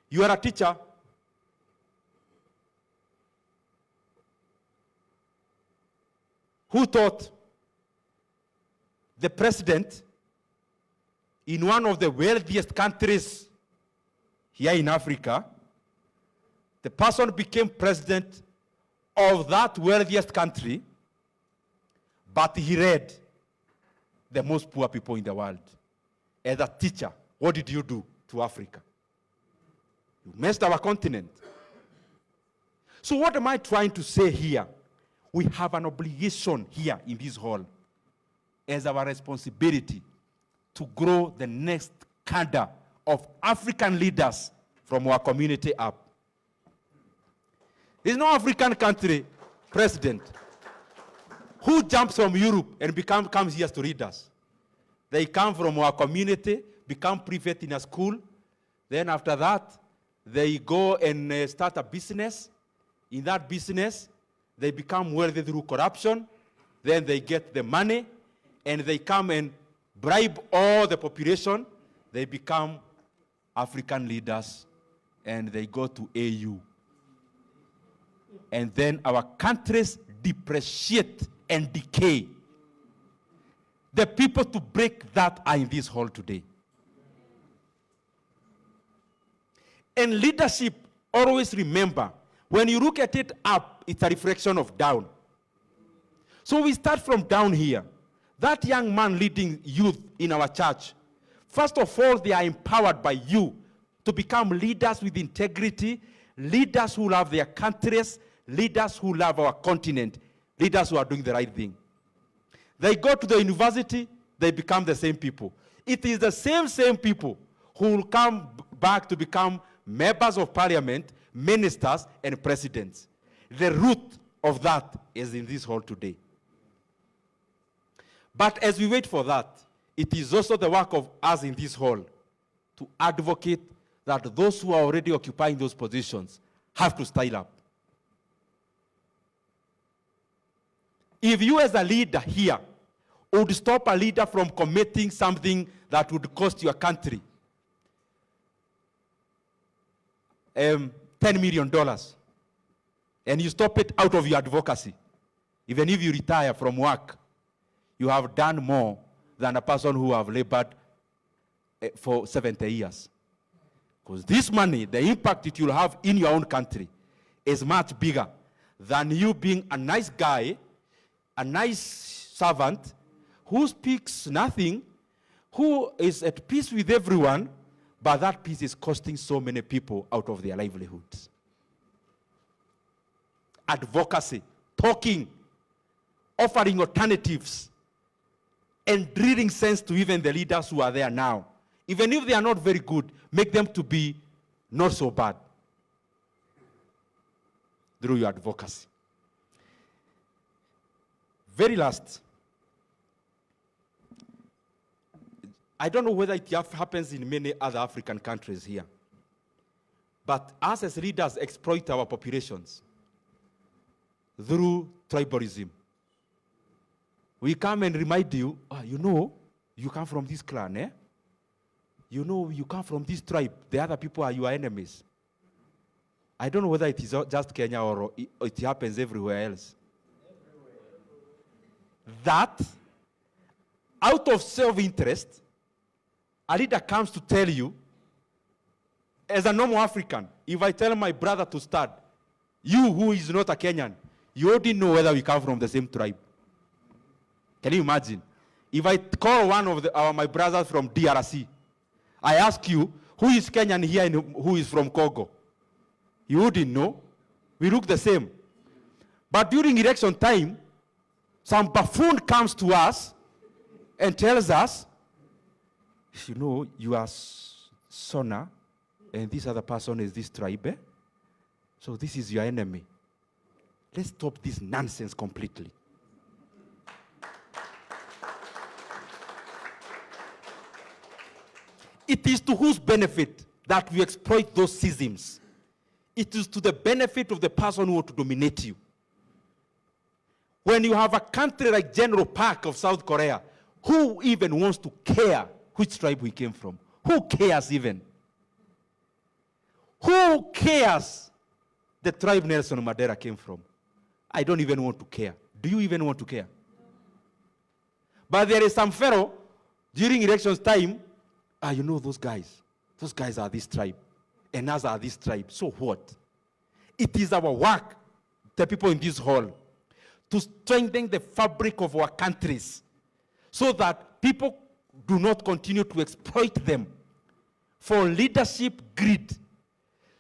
You are a teacher. Who taught the president in one of the wealthiest countries here in Africa. The person became president of that wealthiest country, but he read the most poor people in the world. As a teacher, what did you do to Africa? You messed our continent. So what am I trying to say here? We have an obligation here in this hall as our responsibility to grow the next cadre of African leaders from our community up. There's no African country president who jumps from Europe and comes here to lead us. They come from our community, become prefect in a school. Then after that, they go and start a business. In that business, they become wealthy through corruption. Then they get the money, and they come and bribe all the population. They become African leaders, and they go to AU. And then our countries depreciate and decay. The people to break that are in this hall today. And leadership, always remember, when you look at it up, it's a reflection of down. So we start from down here. That young man leading youth in our church, first of all, they are empowered by you to become leaders with integrity, leaders who love their countries, leaders who love our continent, leaders who are doing the right thing. They go to the university, they become the same people. It is the same people who will come back to become members of parliament, ministers, and presidents. The root of that is in this hall today. But as we wait for that, it is also the work of us in this hall to advocate that those who are already occupying those positions have to style up. If you as a leader here would stop a leader from committing something that would cost your country $10 million, and you stop it out of your advocacy, even if you retire from work, you have done more than a person who have labored for 70 years. Because this money, the impact it will have in your own country is much bigger than you being a nice guy, a nice servant, who speaks nothing, who is at peace with everyone, but that peace is costing so many people out of their livelihoods. Advocacy, talking, offering alternatives, and breathing sense to even the leaders who are there now. Even if they are not very good, make them to be not so bad through your advocacy. Very last, I don't know whether it happens in many other African countries here, but us as leaders exploit our populations through tribalism. We come and remind you, you know, you come from this clan, eh? You know, you come from this tribe. The other people are your enemies. I don't know whether it is just Kenya or it happens everywhere else. That, out of self-interest, a leader comes to tell you, as a normal African, if I tell my brother to start, you who is not a Kenyan, you already know whether we come from the same tribe. Can you imagine? If I call one of my brothers from DRC, I ask you, who is Kenyan here and who is from Congo? You wouldn't know. We look the same. But during election time, some buffoon comes to us and tells us, you know, you are Sona, and this other person is this tribe. Eh? So this is your enemy. Let's stop this nonsense completely. It is to whose benefit that we exploit those schisms? It is to the benefit of the person who wants to dominate you. When you have a country like General Park of South Korea, who even wants to care which tribe we came from? Who cares even? Who cares the tribe Nelson Mandela came from? I don't even want to care. Do you even want to care? But there is some fellow during elections time, you know those guys are this tribe, and us are this tribe. So what? It is our work, the people in this hall, to strengthen the fabric of our countries so that people do not continue to exploit them for leadership greed,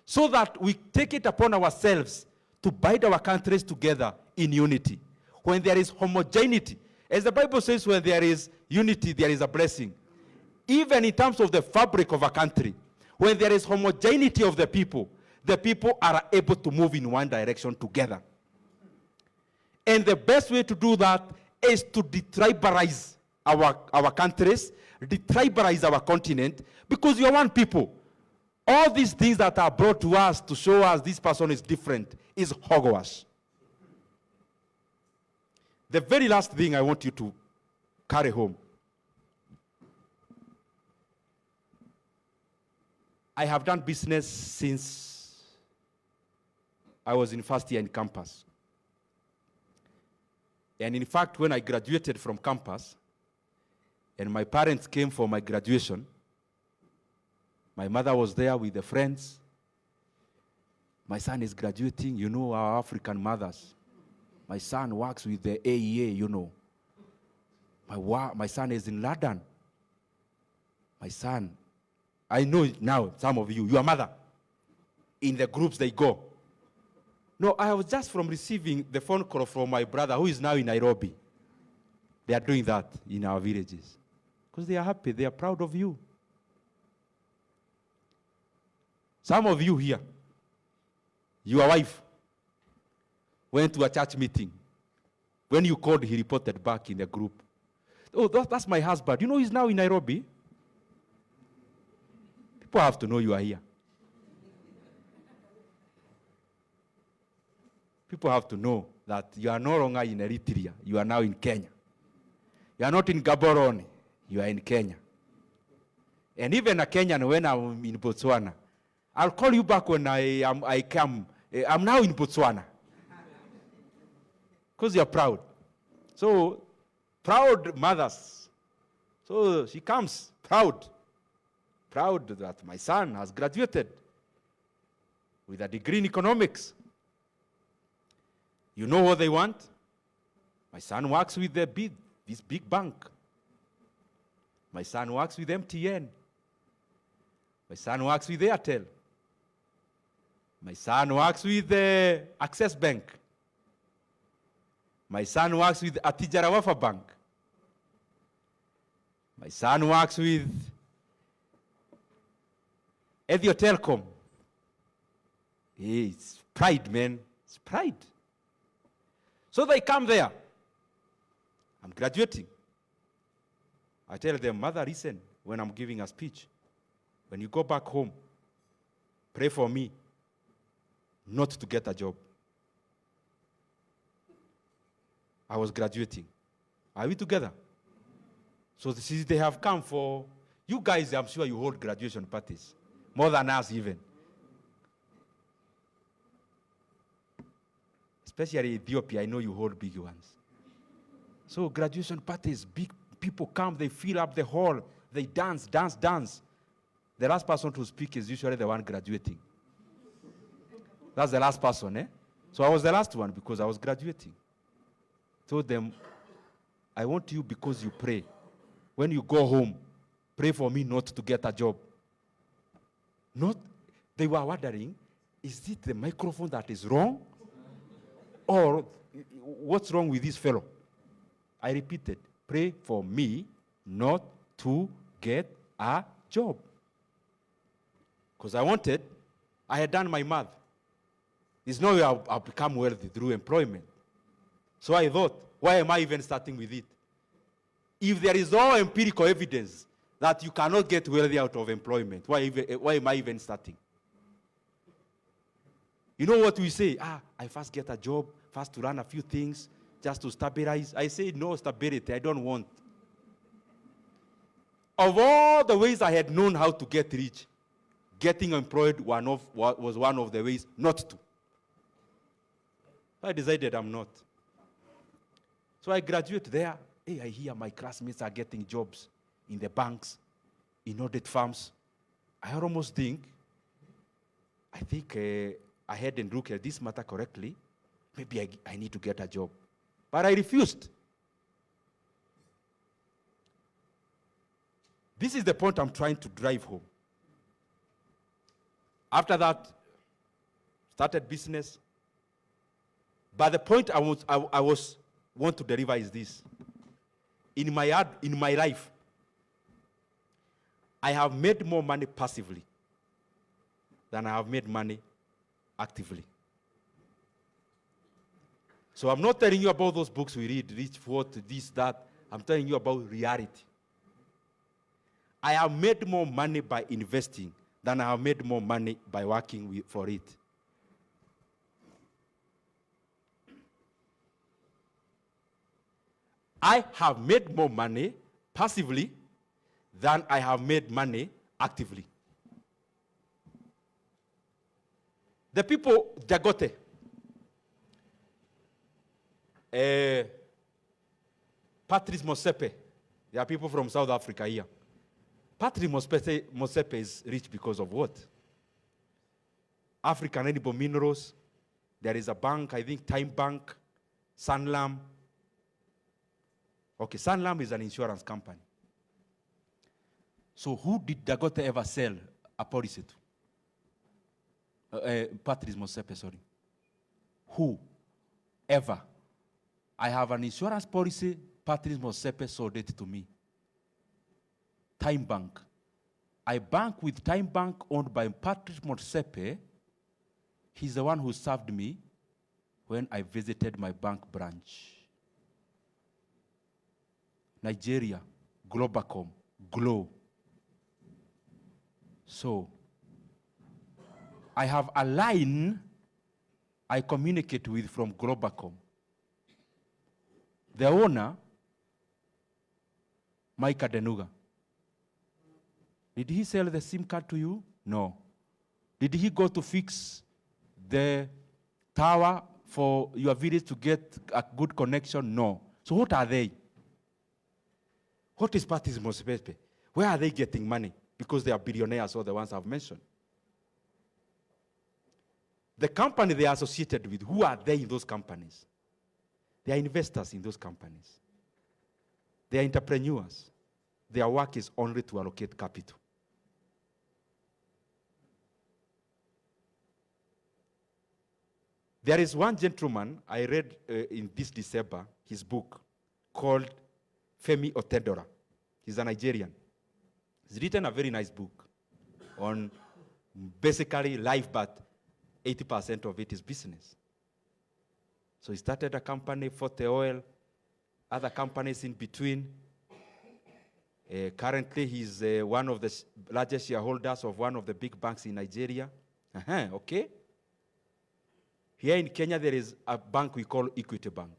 so that we take it upon ourselves to bind our countries together in unity. When there is homogeneity, as the Bible says, when there is unity, there is a blessing. Even in terms of the fabric of a country, when there is homogeneity of the people are able to move in one direction together. And the best way to do that is to detribalize our countries, detribalize our continent, because you are one people. All these things that are brought to us to show us this person is different is hogwash. The very last thing I want you to carry home. I have done business since I was in first year in campus. And in fact, when I graduated from campus, and my parents came for my graduation, my mother was there with the friends. My son is graduating, you know, our African mothers. My son works with the AEA, you know. My son is in London. My son, I know now, some of you, your mother, in the groups they go. No, I was just from receiving the phone call from my brother who is now in Nairobi. They are doing that in our villages. Because they are happy, they are proud of you. Some of you here, your wife went to a church meeting. When you called, he reported back in the group. Oh, that's my husband. You know he's now in Nairobi? People have to know you are here. People have to know that you are no longer in Eritrea. You are now in Kenya. You are not in Gaborone. You are in Kenya. And even a Kenyan, when I'm in Botswana, I'll call you back when I come. I'm now in Botswana. Because you're proud. So, proud mothers. So, she comes proud. Proud that my son has graduated with a degree in economics. You know what they want? My son works with this big bank. My son works with MTN. My son works with Airtel. My son works with the Access Bank. My son works with Atijara Wafa Bank. My son works with Ethio Telecom. It's pride, man. It's pride. So they come there. I'm graduating. I tell them, mother, listen, when I'm giving a speech, when you go back home, pray for me not to get a job. I was graduating. Are we together? So they have come for, you guys, I'm sure you hold graduation parties, more than us even. Especially Ethiopia, I know you hold big ones. So graduation parties, big people come, they fill up the hall. They dance, dance, dance. The last person to speak is usually the one graduating. That's the last person, eh? So I was the last one because I was graduating. Told them, I want you because you pray. When you go home, pray for me not to get a job. They were wondering, is it the microphone that is wrong? Or what's wrong with this fellow? I repeated, pray for me not to get a job. Because I had done my math. There's no way I'll become wealthy through employment. So I thought, why am I even starting with it? If there is no empirical evidence that you cannot get wealthy out of employment, why am I even starting? You know what we say? I first get a job, first to learn a few things, just to stabilize. I say, no stability, I don't want. Of all the ways I had known how to get rich, getting employed was one of the ways not to. I decided I'm not. So I graduate there. Hey, I hear my classmates are getting jobs in the banks, in audit firms. I almost think I hadn't looked at this matter correctly. Maybe I need to get a job. But I refused. This is the point I'm trying to drive home. After that, started business. But the point I want to deliver is this. In my life, I have made more money passively than I have made money actively. So I'm not telling you about those books we read, Rich, What, this, that. I'm telling you about reality. I have made more money by investing than I have made more money by working for it. I have made more money passively than I have made money actively. The people, Jagote, Patrice Motsepe, there are people from South Africa here. Patrice Motsepe is rich because of what? African Edible Minerals. There is a bank, I think Time Bank, Sanlam. Okay, Sanlam is an insurance company. So who did Dagote ever sell a policy to? Patrice Motsepe, sorry. Who? Ever. I have an insurance policy, Patrice Motsepe sold it to me. Time Bank. I bank with Time Bank owned by Patrice Motsepe. He's the one who served me when I visited my bank branch. Nigeria, Globacom, Glo. So, I have a line I communicate with from Globacom. The owner, Mike Adenuga. Did he sell the SIM card to you? No. Did he go to fix the tower for your village to get a good connection? No. So what are they? What is Patrice Motsepe? Where are they getting money? Because they are billionaires, or the ones I've mentioned. The company they are associated with, who are they in those companies? They are investors in those companies. They are entrepreneurs. Their work is only to allocate capital. There is one gentleman I read in this December, his book, called Femi Otedora. He's a Nigerian. He's written a very nice book on basically life, but 80% of it is business. So he started a company, Forte Oil, other companies in between. Currently, he's one of the largest shareholders of one of the big banks in Nigeria. Okay. Here in Kenya, there is a bank we call Equity Bank.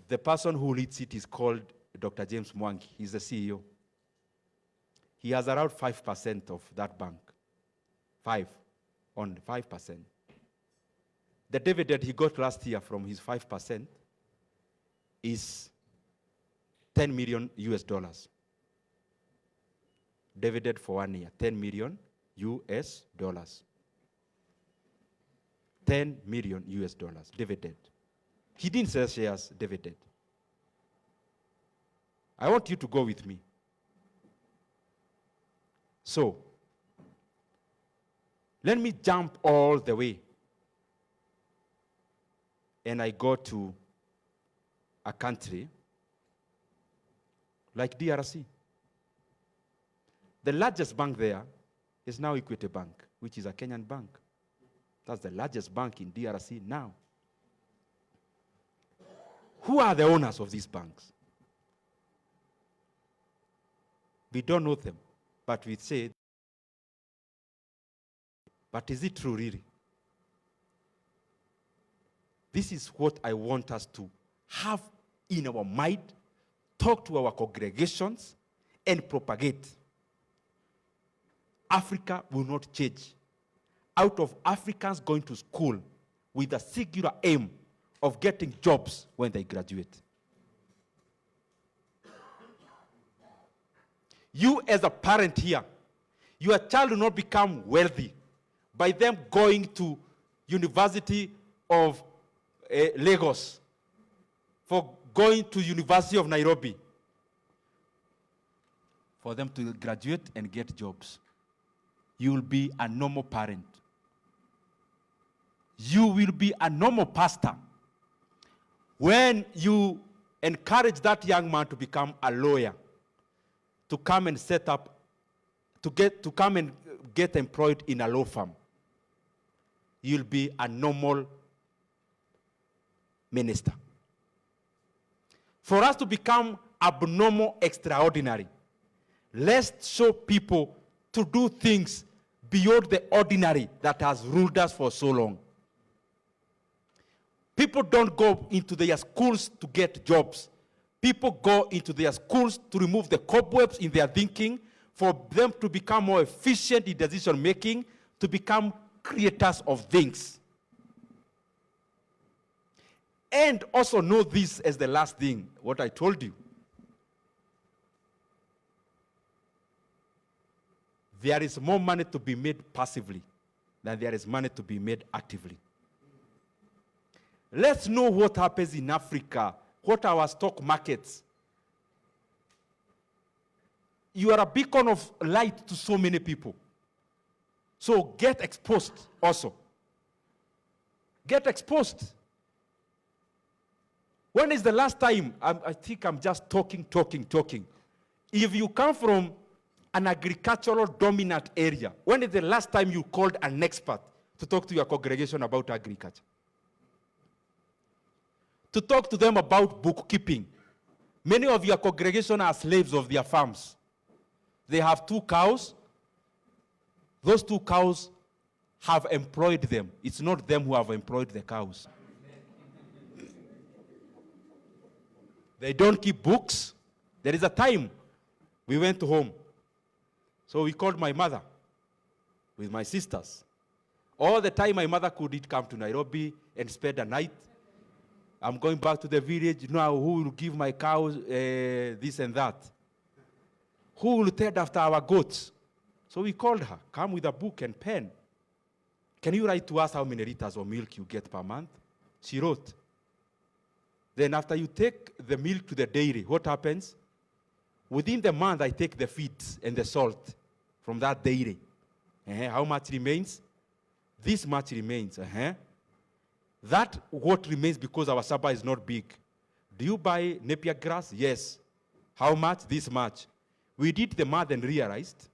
The person who leads it is called Dr. James Mwangi. He's the CEO. He has around 5% of that bank. 5%. The dividend he got last year from his 5% is $10 million US. divided for 1 year, 10 million US dollars. 10 million US dollars dividend. He didn't sell shares, dividend. I want you to go with me. So, let me jump all the way. And I go to a country like DRC. The largest bank there is now Equity Bank, which is a Kenyan bank. That's the largest bank in DRC now. Who are the owners of these banks? We don't know them, but we say, but is it true really? This is what I want us to have in our mind, talk to our congregations, and propagate. Africa will not change. Out of Africans going to school with a singular aim of getting jobs when they graduate. You as a parent here, your child will not become wealthy by them going to University of Lagos, for going to University of Nairobi, for them to graduate and get jobs. You will be a normal parent. You will be a normal pastor when you encourage that young man to become a lawyer, to come and set up, to come and get employed in a law firm. You'll be a normal minister. For us to become abnormal, extraordinary, let's show people to do things beyond the ordinary that has ruled us for so long. People don't go into their schools to get jobs. People go into their schools to remove the cobwebs in their thinking, for them to become more efficient in decision making, to become creators of things. And also know this as the last thing, what I told you. There is more money to be made passively than there is money to be made actively. Let's know what happens in Africa, what are our stock markets. You are a beacon of light to so many people. So get exposed also. Get exposed. When is the last time, I think I'm just talking. If you come from an agricultural dominant area, when is the last time you called an expert to talk to your congregation about agriculture? To talk to them about bookkeeping. Many of your congregation are slaves of their farms. They have 2 cows. Those 2 cows have employed them. It's not them who have employed the cows. They don't keep books. There is a time we went home. So we called my mother with my sisters. All the time my mother couldn't come to Nairobi and spend a night. I'm going back to the village. Now who will give my cows this and that? Who will tend after our goats? So we called her. Come with a book and pen. Can you write to us how many liters of milk you get per month? She wrote. Then after you take the milk to the dairy, what happens? Within the month, I take the feeds and the salt from that dairy. How much remains? This much remains. That what remains because our supper is not big. Do you buy Napier grass? Yes. How much? This much. We did the math and realized